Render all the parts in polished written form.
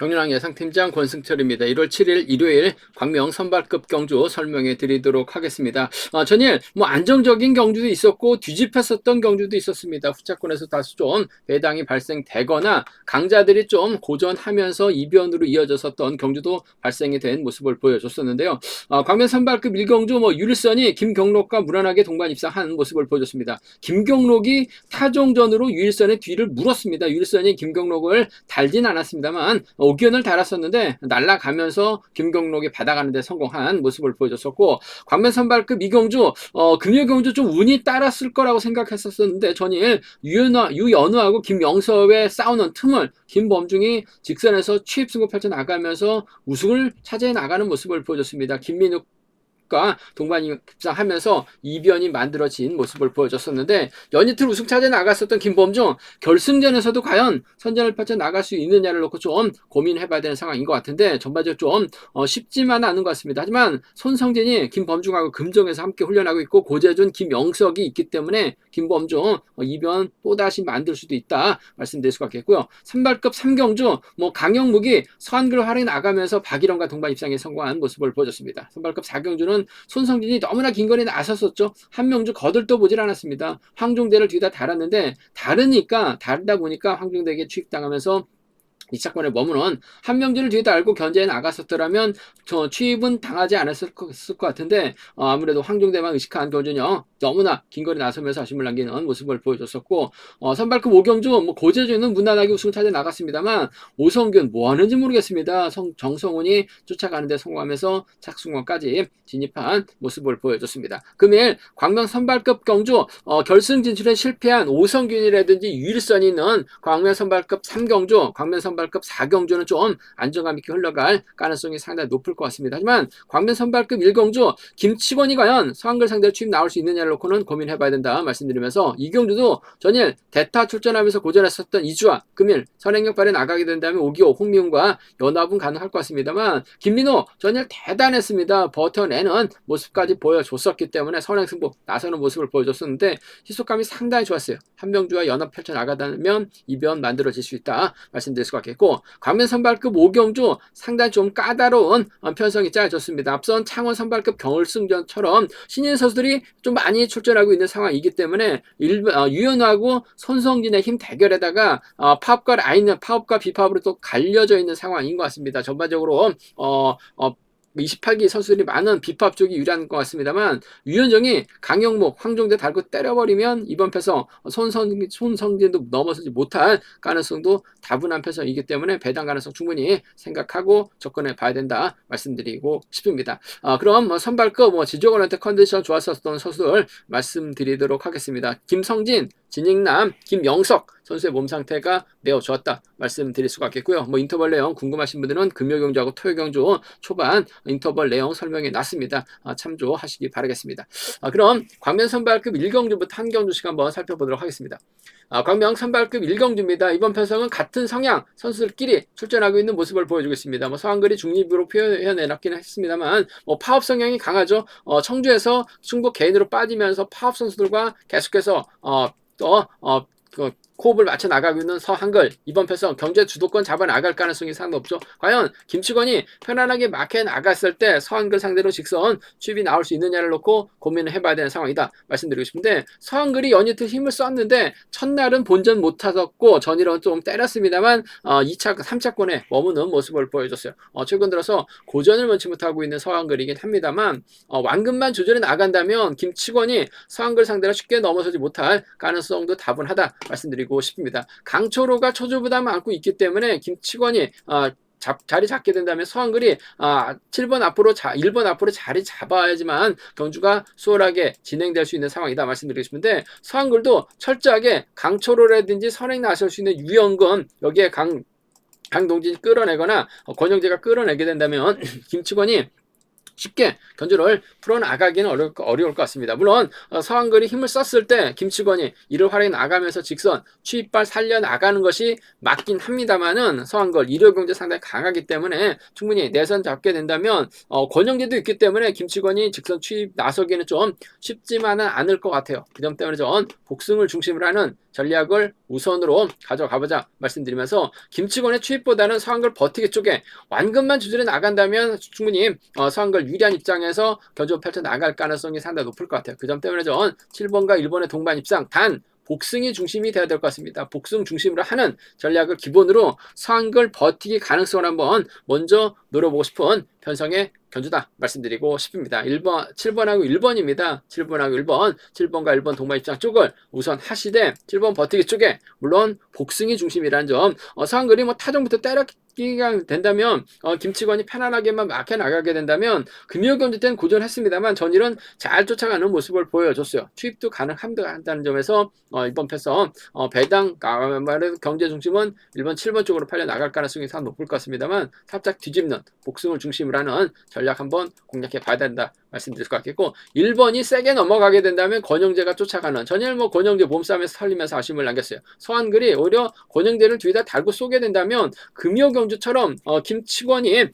정윤왕 예상팀장 권승철입니다. 1월 7일 일요일 광명 선발급 경주 설명해 드리도록 하겠습니다. 전일 안정적인 경주도 있었고 뒤집혔었던 경주도 있었습니다. 후차권에서 다소 좀 배당이 발생되거나 강자들이 좀 고전하면서 이변으로 이어졌었던 경주도 발생이 된 모습을 보여줬었는데요. 광명 선발급 1경주 유일선이 김경록과 무난하게 동반 입상한 모습을 보여줬습니다. 김경록이 타종전으로 유일선의 뒤를 물었습니다. 유일선이 김경록을 달진 않았습니다만 옥견을 달았었는데 날아가면서 김경록이 받아가는 데 성공한 모습을 보여줬었고, 광면 선발급 이경주 금요경주 좀 운이 따랐을 거라고 생각했었는데 전일 유연우하고 김영섭의 싸우는 틈을 김범중이 직선에서 취입 승부 펼쳐나가면서 우승을 차지해 나가는 모습을 보여줬습니다. 김민욱 동반 입상하면서 이변이 만들어진 모습을 보여줬었는데, 연이틀 우승 차지해 나갔었던 김범중 결승전에서도 과연 선전을 펼쳐 나갈 수 있느냐를 놓고 좀 고민해봐야 되는 상황인 것 같은데, 전반적으로 좀 쉽지만은 않은 것 같습니다. 하지만 손성진이 김범중하고 금정에서 함께 훈련하고 있고 고재준, 김영석이 있기 때문에 김범중 이변 또다시 만들 수도 있다 말씀드릴 수가 있겠고요. 선발급 3경주 강영묵이 서한글 활에 나가면서 박일원과 동반 입상에 성공한 모습을 보여줬습니다. 선발급 4경주는 손성진이 너무나 긴 거리에 나섰었죠. 한명주 거들떠 보질 않았습니다. 황종대를 뒤다 달았는데 다르다 보니까 황종대에게 취입당하면서 2차권에 머무는 한명주를 뒤에 달고 견제해 나갔었더라면 취입은 당하지 않았을 것 같은데, 아무래도 황종대만 의식한 경주는 너무나 긴 거리 나서면서 아쉬움을 남기는 모습을 보여줬었고, 선발급 5경주 고재준은 무난하게 우승을 차지해 나갔습니다만 오성균 뭐하는지 모르겠습니다. 정성훈이 쫓아가는데 성공하면서 착승원까지 진입한 모습을 보여줬습니다. 금일 광명 선발급 경주 결승 진출에 실패한 오성균이라든지 유일선이 있는 광명 선발급 3경주, 광명 선발급 4경주는 좀 안정감 있게 흘러갈 가능성이 상당히 높을 것 같습니다. 하지만 광명 선발급 1경주 김치권이 과연 서한글 상대로 취임 나올 수 있느냐를 놓고는 고민해봐야 된다 말씀드리면서, 이 경주도 전일 대타 출전하면서 고전했었던 이주아 금일 선행역발에 나가게 된다면 오기호, 홍미훈과 연합은 가능할 것 같습니다만, 김민호 전일 대단했습니다. 버텨내는 모습까지 보여줬었기 때문에 선행승부 나서는 모습을 보여줬었는데 희속감이 상당히 좋았어요. 한명주와 연합 펼쳐나가다면 이변 만들어질 수 있다 말씀드릴 수가 있겠고, 광면 선발급 5경주 상당히 좀 까다로운 편성이 짜여졌습니다. 앞선 창원 선발급 결승전처럼 신인 선수들이 좀 많이 출전하고 있는 상황이기 때문에 유연하고 손성진의 힘 대결에다가 파업과 비파업으로 또 갈려져 있는 상황인 것 같습니다. 전반적으로 28기 선수들이 많은 비파업 쪽이 유리한 것 같습니다만, 유현정이 강영목, 황종대 달고 때려버리면 이번 패성 손성진도 넘어서지 못할 가능성도 다분한 패성이기 때문에 배당 가능성 충분히 생각하고 접근해 봐야 된다 말씀드리고 싶습니다. 그럼 선발급 지조건한테 컨디션 좋았었던 선수들 말씀드리도록 하겠습니다. 김성진, 진익남, 김영석 선수의 몸 상태가 매우 좋았다 말씀드릴 수가 있겠고요. 인터벌 내용 궁금하신 분들은 금요경주하고 토요경주 초반 인터벌 내용 설명해 놨습니다. 참조하시기 바라겠습니다. 그럼 광명 선발급 1경주부터 한 경주씩 한번 살펴보도록 하겠습니다. 광명 선발급 1경주입니다. 이번 편성은 같은 성향 선수들끼리 출전하고 있는 모습을 보여주고 있습니다. 서한글이 중립으로 표현해놨긴 했습니다만 파업 성향이 강하죠. 청주에서 충북 개인으로 빠지면서 파업 선수들과 계속해서 호흡을 맞춰 나가고 있는 서한글, 이번 패성 경제 주도권 잡아 나갈 가능성이 상당히 높죠. 과연 김치권이 편안하게 막혀 나갔을 때 서한글 상대로 직선 취입이 나올 수 있느냐를 놓고 고민을 해봐야 되는 상황이다 말씀드리고 싶은데, 서한글이 연이틀 힘을 썼는데 첫날은 본전 못 하셨고 전일은 좀 때렸습니다만 2차, 3차권에 머무는 모습을 보여줬어요. 최근 들어서 고전을 원치 못하고 있는 서한글이긴 합니다만 완급만 조절해 나간다면 김치권이 서한글 상대로 쉽게 넘어서지 못할 가능성도 다분하다 말씀드리고 싶습니다. 강초로가 초조부담을 안고 있기 때문에 김치권이 자리 잡게 된다면 서한글이 1번 앞으로 자리 잡아야지만 경주가 수월하게 진행될 수 있는 상황이다 말씀드리고 싶은데, 서한글도 철저하게 강초로라든지 선행 나설 수 있는 유영근, 여기에 강동진이 끌어내거나 권영재가 끌어내게 된다면 김치권이 쉽게 견주를 풀어나가기는 어려울 것 같습니다. 물론 서한글이 힘을 썼을 때 김치권이 이를 활용해 나가면서 직선 취입발 살려나가는 것이 맞긴 합니다만은, 서한글 이력경제 상당히 강하기 때문에 충분히 내선 잡게 된다면 권영재도 있기 때문에 김치권이 직선 취입 나서기는 좀 쉽지만은 않을 것 같아요. 그 점 때문에 전 복승을 중심으로 하는 전략을 우선으로 가져가보자 말씀드리면서 김치권의 추입보다는 서한글 버티기 쪽에 완급만 조절해 나간다면 충분히 서한글 유리한 입장에서 견주 펼쳐 나갈 가능성이 상당히 높을 것 같아요. 그 점 때문에 전 7번과 1번의 동반 입장 단 복승이 중심이 되어야 될 것 같습니다. 복승 중심으로 하는 전략을 기본으로 서한글 버티기 가능성을 한번 먼저 노려보고 싶은 편성의 견주다 말씀드리고 싶습니다. 7번하고 1번입니다. 7번하고 1번, 7번과 1번 동반 입장 쪽을 우선 하시되 7번 버티기 쪽에 물론 복승이 중심이라는 점 서한글이 뭐 타종부터 때려기가 된다면 김치권이 편안하게만 막혀 나가게 된다면 금요경주 때는 고전했습니다만 전일은 잘 쫓아가는 모습을 보여줬어요. 투입도 가능한다는 점에서 이번 패서 배당 경제 중심은 1번 7번 쪽으로 팔려 나갈 가능성이 상당히 높을 것 같습니다만 살짝 뒤집는 복승을 중심으로 하는 전략 한번 공략해 봐야 된다 말씀드릴 것 같겠고 1번이 세게 넘어가게 된다면 권영재가 쫓아가는 전일 뭐 권영재 몸싸움에서 털리면서 아쉬움을 남겼어요. 서한글이 오히려 권영재를 뒤에다 달고 쏘게 된다면 금요경주처럼 김치권이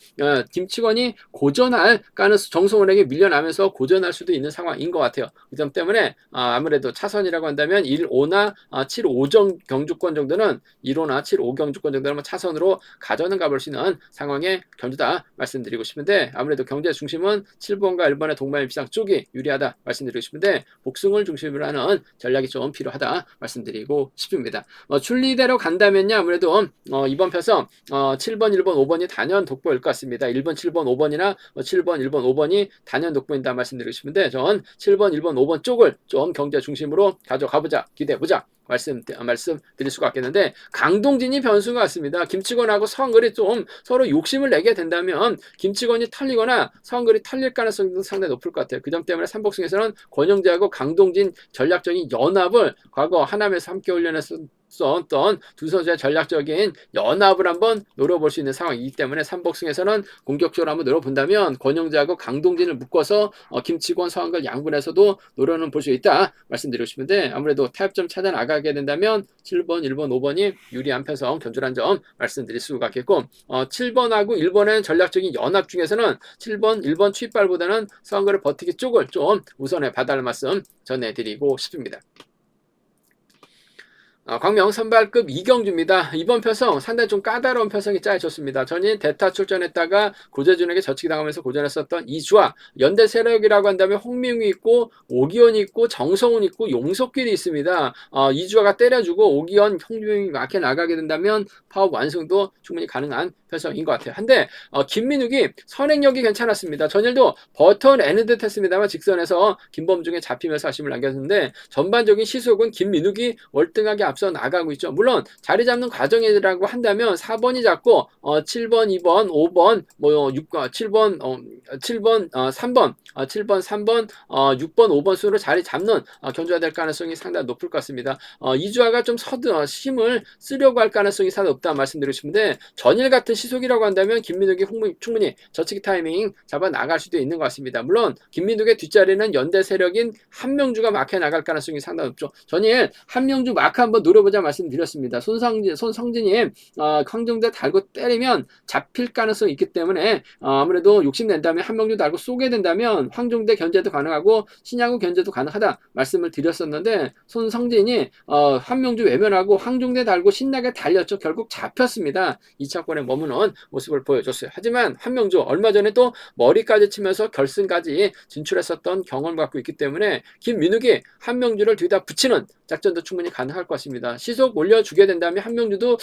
고전할 가능성 정성원에게 밀려나면서 고전할 수도 있는 상황인 것 같아요. 그 점 때문에 아무래도 차선이라고 한다면 1-5나 7-5 경주권 정도는 1-5나 7-5 경주권 정도는 차선으로 가져는 가볼 수 있는 상황의 견주다 말씀드리고 싶은데 아무래도 경제 중심은 7번과 1번의 동반 입장 쪽이 유리하다 말씀드리고 싶은데 복승을 중심으로 하는 전략이 좀 필요하다 말씀드리고 싶습니다. 출리대로 간다면요 아무래도 이번 패서 7번, 1번, 5번이 단연 돋보일 것 같습니다. 1번, 7번, 5번이나 7번, 1번, 5번이 단연 돋보인다 말씀드리고 싶은데 전 7번, 1번, 5번 쪽을 좀 경제 중심으로 가져가보자 기대해보자 말씀드릴 수가 있겠는데 강동진이 변수가 같습니다. 김치권하고 서한글이 좀 서로 욕심을 내게 된다면 김치권이 털리거나 서한글이 털릴 가능성도 상당히 높을 것 같아요. 그 점 때문에 삼복승에서는 권영재하고 강동진 전략적인 연합을 과거 하남에서 함께 훈련했었던 두 선수의 전략적인 연합을 한번 노려볼 수 있는 상황이기 때문에 삼복승에서는 공격적으로 한번 노려본다면 권영재하고 강동진을 묶어서 김치권, 서한글 양분에서도 노려는 볼 수 있다 말씀드리고 싶은데 아무래도 타협점 찾아 나가게 된다면 7번, 1번, 5번이 유리한 편성 견주란 점 말씀드릴 수가 있겠고 7번하고 1번의 전략적인 연합 중에서는 7번, 1번 취입발보다는 서한글을 버티기 쪽을 좀 우선해 봐달라는 말씀 전해드리고 싶습니다. 광명 선발급 이경주입니다. 이번 편성 상당히 좀 까다로운 편성이 짜여졌습니다. 전인 대타 출전했다가 고재준에게 저치기 당하면서 고전했었던 이주와 연대 세력이라고 한다면 홍명이 있고 오기현이 있고 정성훈 있고 용석길이 있습니다. 이주아가 때려주고 오기현, 홍명이 막혀 나가게 된다면 파업 완성도 충분히 가능한 편성인 것 같아요. 한데 김민욱이 선행력이 괜찮았습니다. 전일도 버턴 애는 듯 했습니다만 직선에서 김범중에 잡히면서 아쉬움을 남겼는데 전반적인 시속은 김민욱이 월등하게 앞서 나가고 있죠. 물론 자리 잡는 과정이라고 한다면 4번이 잡고 7번, 2번, 5번, 7번, 3번, 7번, 3번, 6번, 5번 수로 자리 잡는 견주가 될 가능성이 상당히 높을 것 같습니다. 이주아가 좀 힘을 쓰려고 할 가능성이 상당히 높다 말씀드리고 싶은데 전일 같은 시속이라고 한다면 김민욱이 충분히 저치기 타이밍 잡아 나갈 수도 있는 것 같습니다. 물론 김민욱의 뒷자리는 연대 세력인 한명주가 막혀 나갈 가능성이 상당히 높죠. 전일 한명주 마크 한번 노려보자 말씀드렸습니다. 손성진이 황정대 달고 때리면 잡힐 가능성이 있기 때문에 아무래도 욕심낸다면 한명주 달고 쏘게 된다면 황정대 견제도 가능하고 신양구 견제도 가능하다 말씀을 드렸었는데 손성진이 한명주 외면하고 황정대 달고 신나게 달렸죠. 결국 잡혔습니다. 2차권에 머무는 모습을 보여줬어요. 하지만 한명주 얼마 전에 또 머리까지 치면서 결승까지 진출했었던 경험을 갖고 있기 때문에 김민욱이 한명주를 뒤다 붙이는 작전도 충분히 가능할 것 같습니다. 시속 올려주게 된다면 한명주도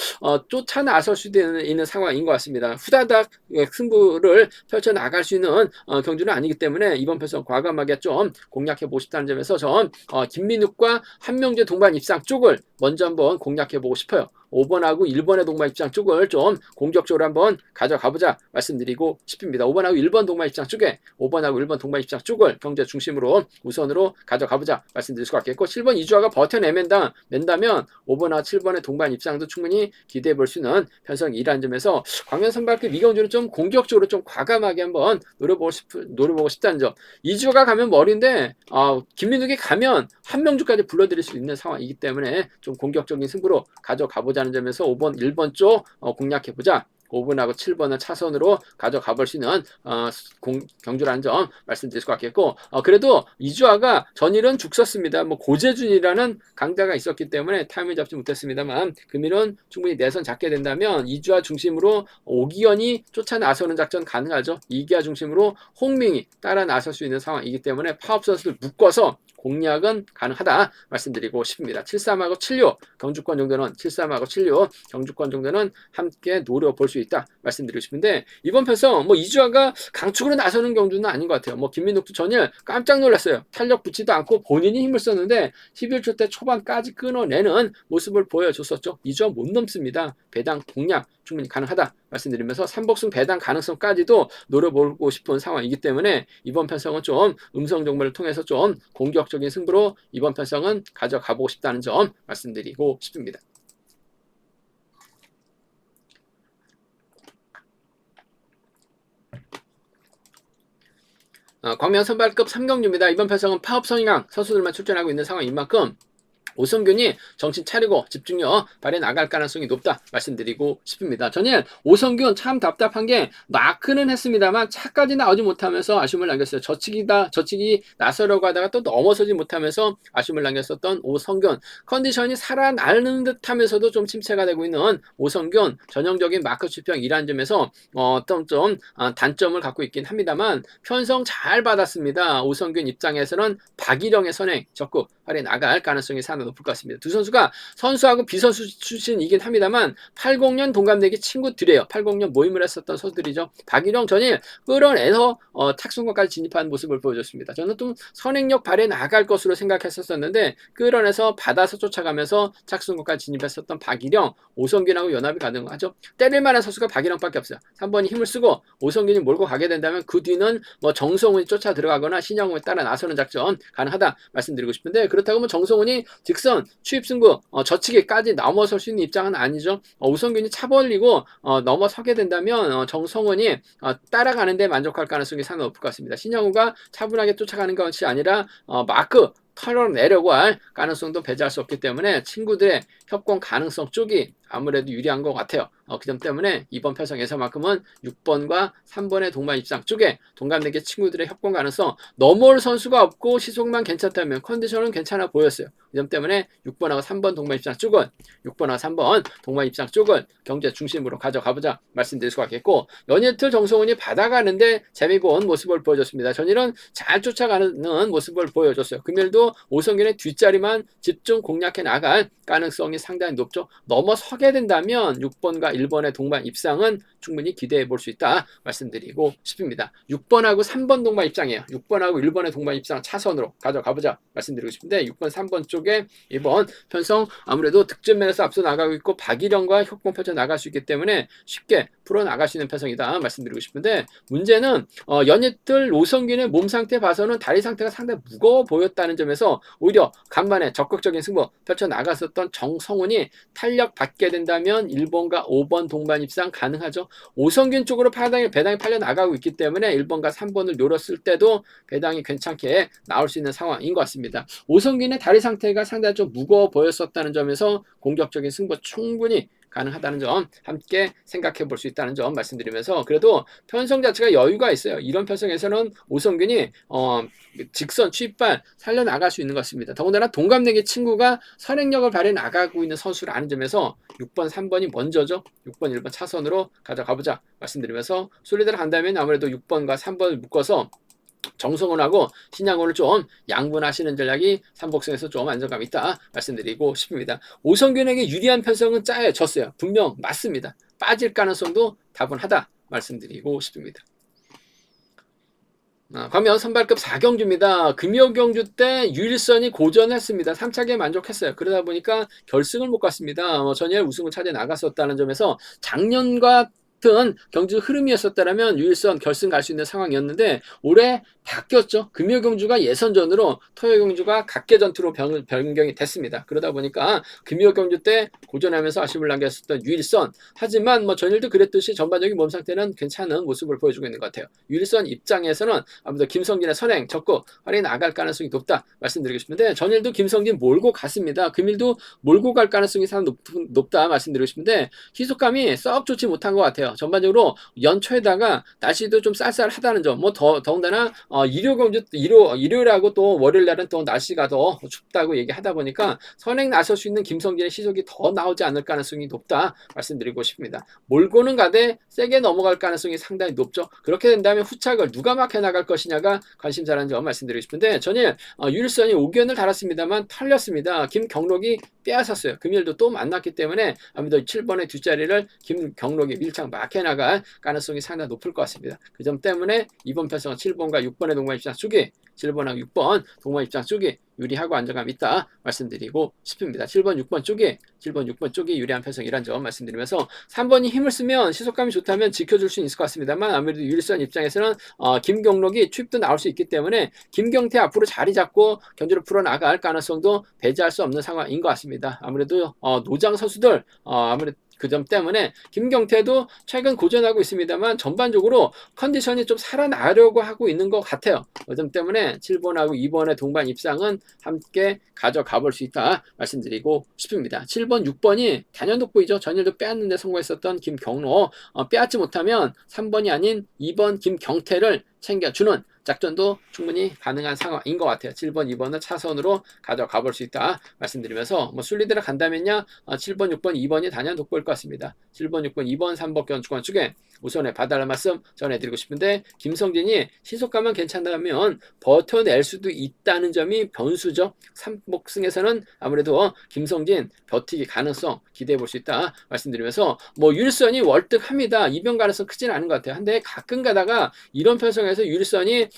쫓아 나설 수도 있는 상황인 것 같습니다. 후다닥 승부를 펼쳐나갈 수 있는 경주는 아니기 때문에 이번 편성 과감하게 좀 공략해보고 싶다는 점에서 전 김민욱과 한명주 동반 입상 쪽을 먼저 한번 공략해보고 싶어요. 5번하고 1번의 동반 입장 쪽을 좀 공격적으로 한번 가져가보자 말씀드리고 싶습니다. 5번하고 1번 동반 입장 쪽에 5번하고 1번 동반 입장 쪽을 경제 중심으로 우선으로 가져가보자 말씀드릴 수가 있겠고 7번 이주아가 버텨낸다면 5번하고 7번의 동반 입장도 충분히 기대해볼 수 있는 편성이라는 점에서 광명 선발급 이경주는 좀 공격적으로 좀 과감하게 한번 노려보고 싶다는 점. 이주아가 가면 머리인데 김민욱이 가면 한명주까지 불러들일 수 있는 상황이기 때문에 좀 공격적인 승부로 가져가보자는 점에서 5번, 1번 쪽 공략해보자 5번하고 7번은 차선으로 가져가 볼 수 있는 경주라는 점 말씀드릴 수 같겠고, 그래도 이주아가 전일은 죽었습니다. 뭐 고재준이라는 강자가 있었기 때문에 타이밍 잡지 못했습니다만, 금일은 충분히 내선 잡게 된다면 이주아 중심으로 오기현이 쫓아 나서는 작전 가능하죠. 이기아 중심으로 홍명이 따라 나설 수 있는 상황이기 때문에 파업 선수들 묶어서 공략은 가능하다 말씀드리고 싶습니다. 73하고 76 경주권 정도는 73하고 76 경주권 정도는 함께 노려볼 수 있다 말씀드리고 싶은데, 이번 편성 뭐 이주아가 강축으로 나서는 경주는 아닌 것 같아요. 뭐 김민욱도 전일 깜짝 놀랐어요. 탄력 붙지도 않고 본인이 힘을 썼는데 11초 때 초반까지 끊어내는 모습을 보여줬었죠. 이주아 못 넘습니다. 배당 공략 충분히 가능하다 말씀드리면서 삼복승 배당 가능성까지도 노려보고 싶은 상황이기 때문에 이번 편성은 좀 음성 정보를 통해서 좀 공격적인 승부로 이번 편성은 가져가보고 싶다는 점 말씀드리고 싶습니다. 광명 선발급 3경주입니다. 이번 편성은 파업 성향 선수들만 출전하고 있는 상황인 만큼 오성균이 정신 차리고 집중력 발휘 나갈 가능성이 높다 말씀드리고 싶습니다. 전일 오성균 참 답답한 게 마크는 했습니다만 차까지 나오지 못하면서 아쉬움을 남겼어요. 저치기 나서려고 하다가 또 넘어서지 못하면서 아쉬움을 남겼었던 오성균. 컨디션이 살아나는 듯 하면서도 좀 침체가 되고 있는 오성균. 전형적인 마크 수평이라는 점에서 어떤 좀 단점을 갖고 있긴 합니다만 편성 잘 받았습니다. 오성균 입장에서는 박일영의 선행 적극 발휘 나갈 가능성이 상당히 높을 것 같습니다. 두 선수가 선수하고 비선수 출신이긴 합니다만 80년 동갑내기 친구들이에요. 80년 모임을 했었던 선수들이죠. 박일영 전일 끌어내서 탁송권까지 진입한 모습을 보여줬습니다. 저는 좀 선행력 발휘 나갈 것으로 생각했었는데 끌어내서 받아서 쫓아가면서 착순권까지 진입했었던 박일영, 오성균하고 연합이 가능하죠. 때릴 만한 선수가 박일영밖에 없어요. 3번이 힘을 쓰고 오성균이 몰고 가게 된다면 그 뒤는 뭐 정성훈이 쫓아 들어가거나 신영훈이 따라 나서는 작전 가능하다 말씀드리고 싶은데, 그렇다고 뭐 정성훈이 직선 추입승부 저치기까지 넘어설 수 있는 입장은 아니죠. 오성균이 차 벌리고 넘어서게 된다면 정성훈이 따라가는데 만족할 가능성이 상당히 높을 것 같습니다. 신영훈가 차분하게 쫓아가는 것이 아니라 마크 털어내려고 할 가능성도 배제할 수 없기 때문에 친구들의 협공 가능성 쪽이 아무래도 유리한 것 같아요. 그 점 때문에 이번 편성에서만큼은 6번과 3번의 동반 입상 쪽에 동갑내기 친구들의 협공 가능성, 넘어올 선수가 없고 시속만 괜찮다면 컨디션은 괜찮아 보였어요. 그 점 때문에 6번하고 3번 동반 입상 쪽은 6번하고 3번 동반 입상 쪽은 경제 중심으로 가져가보자 말씀드릴 수가 있겠고, 연예틀 정성훈이 받아가는데 재미고 온 모습을 보여줬습니다. 전일은 잘 쫓아가는 모습을 보여줬어요. 금일도 오성균의 뒷자리만 집중 공략해 나갈 가능성이 상당히 높죠. 넘어서게 된다면 6번과 1번의 동반 입상은 충분히 기대해 볼 수 있다 말씀드리고 싶습니다. 6번하고 3번 동반 입장이에요. 6번하고 1번의 동반 입상 차선으로 가져가보자 말씀드리고 싶은데, 6번, 3번 쪽에 이번 편성 아무래도 득점면에서 앞서 나가고 있고 박일영과 협공 펼쳐 나갈 수 있기 때문에 쉽게 풀어나갈 수 있는 편성이다 말씀드리고 싶은데, 문제는 연예틀 오성균의 몸 상태 봐서는 다리 상태가 상당히 무거워 보였다는 점에서 오히려 간만에 적극적인 승부 펼쳐 나갔었던 정성훈이 탄력 받게 된다면 1번과 5번 동반 입상 가능하죠. 오성균 쪽으로 배당이 팔려 나가고 있기 때문에 1번과 3번을 노렸을 때도 배당이 괜찮게 나올 수 있는 상황인 것 같습니다. 오성균의 다리 상태가 상당히 좀 무거워 보였었다는 점에서 공격적인 승부 충분히 가능하다는 점 함께 생각해 볼 수 있다는 점 말씀드리면서, 그래도 편성 자체가 여유가 있어요. 이런 편성에서는 오성균이 직선 취입발 살려나갈 수 있는 것 같습니다. 더군다나 동갑내기 친구가 선행력을 발휘해 나가고 있는 선수라는 점에서 6번, 3번이 먼저죠. 6번, 1번 차선으로 가져가보자 말씀드리면서, 순리대로 간다면 아무래도 6번과 3번을 묶어서 정성훈하고 신양훈을 좀 양분하시는 전략이 삼복승에서 좀 안정감 있다 말씀드리고 싶습니다. 오성균에게 유리한 편성은 짜여졌어요. 분명 맞습니다. 빠질 가능성도 다분하다 말씀드리고 싶습니다. 광명 선발급 4경주입니다. 금요경주 때 유일선이 고전했습니다. 3차기에 만족했어요. 그러다 보니까 결승을 못 갔습니다. 전일 우승을 차지해 나갔었다는 점에서 작년과 같은 경주 흐름이었었다면 유일선 결승 갈 수 있는 상황이었는데 올해 바뀌었죠. 금요경주가 예선전으로 토요경주가 각계전투로 변경이 됐습니다. 그러다 보니까 금요경주 때 고전하면서 아쉬움을 남겼었던 유일선, 하지만 전일도 그랬듯이 전반적인 몸 상태는 괜찮은 모습을 보여주고 있는 것 같아요. 유일선 입장에서는 아무래도 김성진의 선행 적극 활용해 나갈 가능성이 높다 말씀드리고 싶은데, 전일도 김성진 몰고 갔습니다. 금일도 몰고 갈 가능성이 상당히 높다 말씀드리고 싶은데 희속감이 썩 좋지 못한 것 같아요. 전반적으로 연초에다가 날씨도 좀 쌀쌀하다는 점, 뭐 더군다나 일요일하고 또 월요일 날은 또 날씨가 더 춥다고 얘기하다 보니까 선행 나설 수 있는 김성진의 시속이 더 나오지 않을 가능성이 높다 말씀드리고 싶습니다. 몰고는 가되 세게 넘어갈 가능성이 상당히 높죠. 그렇게 된다면 후착을 누가 막혀 나갈 것이냐가 관심사라는 점 말씀드리고 싶은데, 전일 유일선이 5견을 달았습니다만 털렸습니다. 김경록이 빼앗았어요. 금일도 또 만났기 때문에 아무래도 7번의 뒷자리를 김경록이 밀착 막혀 나갈 가능성이 상당히 높을 것 같습니다. 그 점 때문에 이번 편성은 7번과 6번의 동반 입장 쪽이, 7번하고 6번 동반 입장 쪽이 유리하고 안정감 있다 말씀드리고 싶습니다. 7번, 6번 쪽이 유리한 편성이란 점 말씀드리면서 3번이 힘을 쓰면 시속감이 좋다면 지켜줄 수 있을 것 같습니다만, 아무래도 유일선 입장에서는 김경록이 투입도 나올 수 있기 때문에 김경태 앞으로 자리 잡고 견제를 풀어나갈 가능성도 배제할 수 없는 상황인 것 같습니다. 아무래도 노장 선수들 아무래도 그 점 때문에 김경태도 최근 고전하고 있습니다만 전반적으로 컨디션이 좀 살아나려고 하고 있는 것 같아요. 그 점 때문에 7번하고 2번의 동반 입상은 함께 가져가 볼 수 있다 말씀드리고 싶습니다. 7번, 6번이 단연독보이죠. 전일도 빼앗는데 성공했었던 김경로, 빼앗지 못하면 3번이 아닌 2번 김경태를 챙겨주는 작전도 충분히 가능한 상황인 것 같아요. 7번, 2번은 차선으로 가져가 볼 수 있다 말씀드리면서, 순리대로 간다면요 7번, 6번, 2번이 단연 돋보일 것 같습니다. 7번, 6번, 2번, 3번 견주권 쪽에 우선에 봐달라는 말씀 전해드리고 싶은데, 김성진이 시속감만 괜찮다면 버텨낼 수도 있다는 점이 변수죠. 3복승에서는 아무래도 김성진 버티기 가능성 기대해 볼 수 있다 말씀드리면서, 유일선이 월등합니다. 이변 가능성 크지는 않은 것 같아요. 한데 가끔 가다가 이런 편성에서 유일선이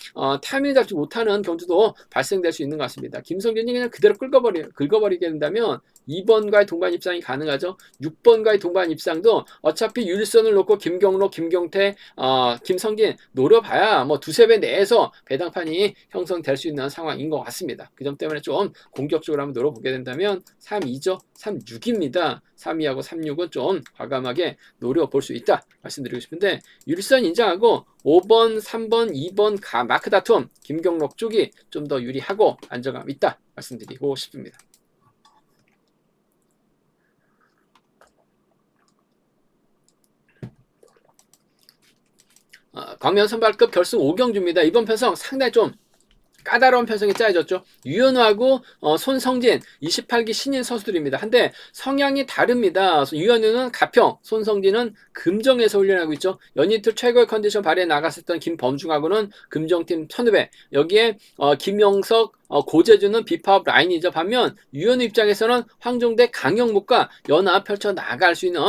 타이밍 잡지 못하는 경주도 발생될 수 있는 것 같습니다. 김성진이 그냥 그대로 긁어버리게 된다면 2번과의 동반 입상이 가능하죠. 6번과의 동반 입상도 어차피 유일선을 놓고 김경록, 김경태, 김성진 노려봐야 두세 배 내에서 배당판이 형성될 수 있는 상황인 것 같습니다. 그 점 때문에 좀 공격적으로 한번 노려보게 된다면 3-2죠. 3-6입니다. 3-2하고 3-6은 좀 과감하게 노려볼 수 있다 말씀드리고 싶은데, 유일선 인정하고 5번, 3번, 2번 마크 다툼 김경록 쪽이 좀 더 유리하고 안정감 있다 말씀드리고 싶습니다. 광명 선발급 결승 5경주입니다. 이번 편성 상당히 좀 까다로운 편성이 짜여졌죠. 유현우하고 손성진 28기 신인 선수들입니다. 한데 성향이 다릅니다. 유현우는 가평, 손성진은 금정에서 훈련하고 있죠. 연이틀 최고의 컨디션 발휘해 나갔었던 김범중하고는 금정팀 1500, 여기에 김영석, 고재주는 비파업 라인이죠. 반면 유현우 입장에서는 황종대, 강영묵과 연합 펼쳐 나갈 수 있는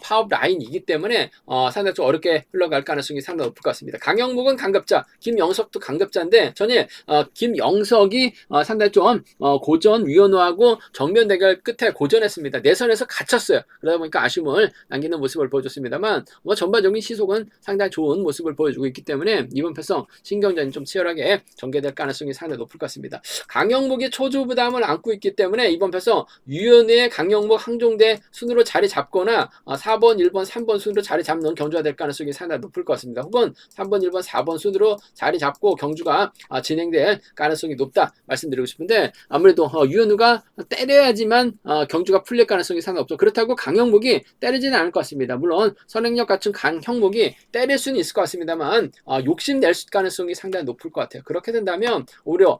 파업 라인이기 때문에 상당히 좀 어렵게 흘러갈 가능성이 상당히 높을 것 같습니다. 강영묵은 강급자, 김영석도 강급자인데 전에 김영석이 상당히 좀 고전, 유현우하고 정면 대결 끝에 고전했습니다. 내선에서 갇혔어요. 그러다 보니까 아쉬움을 남기는 모습을 보여줬습니다만, 전반적인 시속은 상당히 좋은 모습을 보여주고 있기 때문에 이번 편성 신경전이 좀 치열하게 전개될 가능성이 상당히 높을 것 같습니다. 강영묵이 초조 부담을 안고 있기 때문에 이번 편성 유현우의 강영묵, 항종대 순으로 자리 잡거나 4번, 1번, 3번 순으로 자리 잡는 경주가 될 가능성이 상당히 높을 것 같습니다. 혹은 3번, 1번, 4번 순으로 자리 잡고 경주가 진행될 가능성이 높다 말씀드리고 싶은데, 아무래도 유현우가 때려야지만 경주가 풀릴 가능성이 상당히 없죠. 그렇다고 강영묵이 때리지는 않을 것 같습니다. 물론 선행력 갖춘 강형묵이 때릴 수는 있을 것 같습니다만 욕심낼 가능성이 상당히 높을 것 같아요. 그렇게 된다면 오히려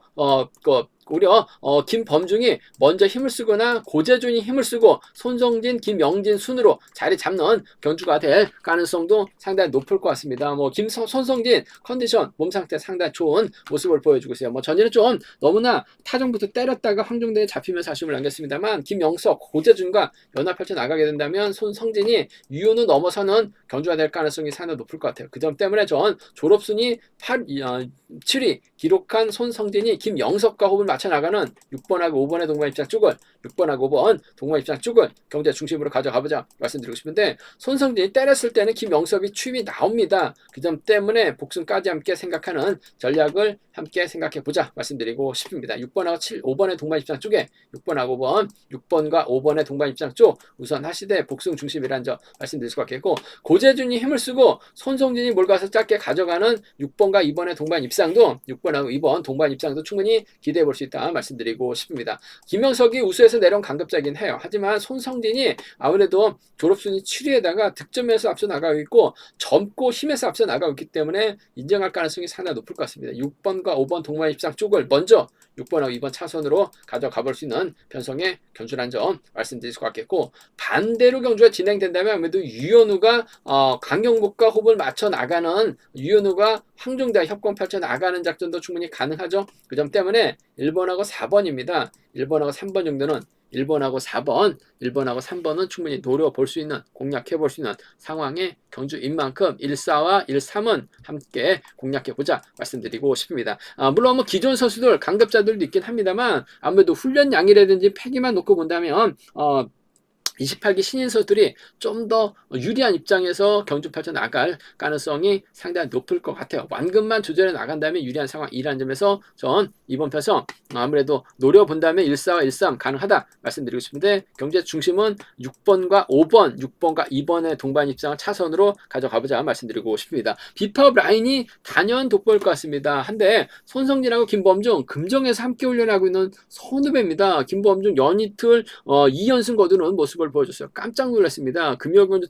김범중이 먼저 힘을 쓰거나 고재준이 힘을 쓰고 손성진, 김영진 순으로 자리 잡는 경주가 될 가능성도 상당히 높을 것 같습니다. 손성진 컨디션, 몸 상태 상당히 좋은 모습을 보여주고 있어요. 전일은 좀 너무나 타정부터 때렸다가 황종대에 잡히면서 아쉬움을 남겼습니다만, 김영석, 고재준과 연합 펼쳐 나가게 된다면 손성진이 유현우 넘어서는 경주가 될 가능성이 상당히 높을 것 같아요. 그 점 때문에 전 졸업순위 7위 기록한 손성진이 김영석과 호흡을 맞춰 나가는 6번하고 5번의 동반 입장 쪽을, 6번하고 5번 동반 입장 쪽을 경제 중심으로 가져가보자 말씀드리고 싶은데, 손성진이 때렸을 때는 김영석이 추임이 나옵니다. 그 점 때문에 복승까지 함께 생각하는 전략을 함께 생각해보자 말씀드리고 싶습니다. 6번하고 5번의 동반 입장 쪽에 6번하고 5번, 6번과 5번의 동반 입장 쪽 우선 하시되 복승 중심이라는 점 말씀드릴 수 같겠고, 고재준이 힘을 쓰고 손성진이 몰가서 짧게 가져가는 6번과 2번의 동반 입상도, 6번하고 2번 동반 입상도 충분히 기대해 볼 수 수 있다 말씀드리고 싶습니다. 김명석이 우수에서 내려온 강급자이긴 해요. 하지만 손성진이 아무래도 졸업순위 7위에다가 득점에서 앞서 나가고 있고 젊고 힘에서 앞서 나가고 있기 때문에 인정할 가능성이 상당히 높을 것 같습니다. 6번과 5번 동반 입상 쪽을 먼저 6번하고 2번 차선으로 가져가 볼 수 있는 편성의 견주라는 점 말씀드릴 수 같겠고, 반대로 경주가 진행된다면 아무래도 유현우가 강경복과 호흡을 맞춰 나가는, 유현우가 황종대 협공 펼쳐 나가는 작전도 충분히 가능하죠. 그 점 때문에 1번하고 4번입니다. 1번하고 3번 정도는 1번하고 4번, 1번하고 3번은 충분히 노려볼 수 있는, 공략해볼 수 있는 상황의 경주인 만큼 1, 4와 1, 3은 함께 공략해보자 말씀드리고 싶습니다. 물론 뭐 기존 선수들, 강급자들도 있긴 합니다만 아무래도 훈련량이라든지 패기만 놓고 본다면 28기 신인 선수들이 좀 더 유리한 입장에서 경주 펼쳐 나갈 가능성이 상당히 높을 것 같아요. 완급만 조절해 나간다면 유리한 상황이라는 점에서 전 이번 편성 아무래도 노려본다면 1, 4와 1, 3 가능하다 말씀드리고 싶은데, 경주의 중심은 6번과 5번, 6번과 2번의 동반 입장을 차선으로 가져가보자 말씀드리고 싶습니다. 비파업 라인이 단연 돋보일 것 같습니다. 한데 손성진하고 김범중, 금정에서 함께 훈련하고 있는 선후배입니다. 김범중 연이틀 2연승 거두는 모습을 보여줬어요. 깜짝 놀랐습니다. 금요경주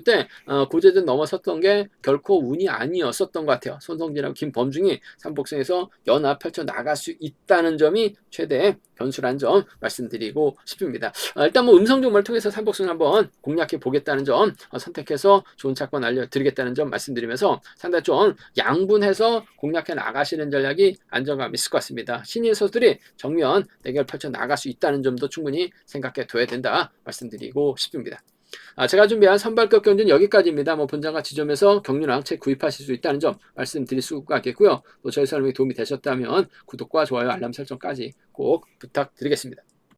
때 고재전 넘어섰던 게 결코 운이 아니었었던 것 같아요. 손성진하고 김범중이 삼복승에서 연합 펼쳐 나갈 수 있다는 점이 최대의 변수라는 점 말씀드리고 싶습니다. 일단 뭐 음성 정보를 통해서 삼복승을 한번 공략해 보겠다는 점, 선택해서 좋은 착권 알려드리겠다는 점 말씀드리면서 상당히 좀 양분해서 공략해 나가시는 전략이 안정감 있을 것 같습니다. 신인 선수들이 정면 대결 펼쳐 나갈 수 있다는 점도 충분히 생각해 둬야 된다 말씀드리고 싶습니다. 제가 준비한 선발급 경주는 여기까지입니다. 뭐 본장과 지점에서 경륜왕 책 구입하실 수 있다는 점 말씀드릴 수가 있겠고요. 또 저희 설명이 도움이 되셨다면 구독과 좋아요, 알람 설정까지 꼭 부탁드리겠습니다.